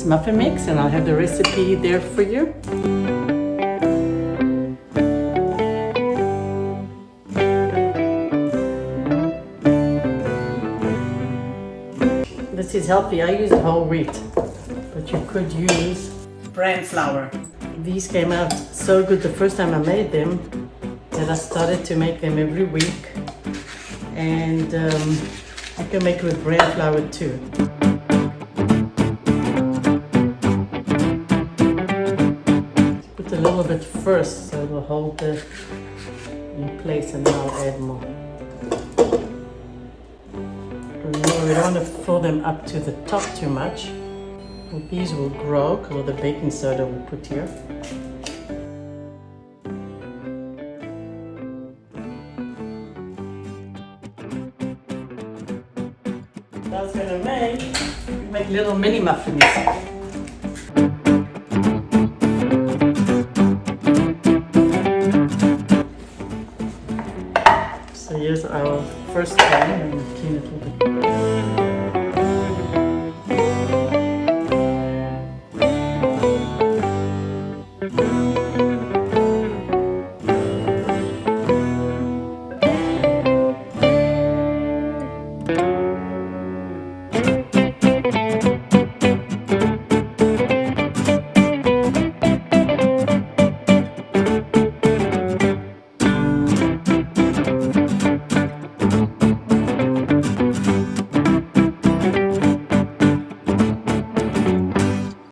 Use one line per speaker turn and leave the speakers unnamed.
muffin mix, and I'll have the recipe there for you. This is healthy. I use whole wheat, but you could use bran flour. These came out so good the first time I made them that I started to make them every week, and I can make it with bran flour too. Put a little bit first so it will hold it in place, and then I'll add more. Remember, we don't want to fill them up to the top too much. These will grow because of the baking soda we put here. I was going to make little mini muffins. So here's our first batch.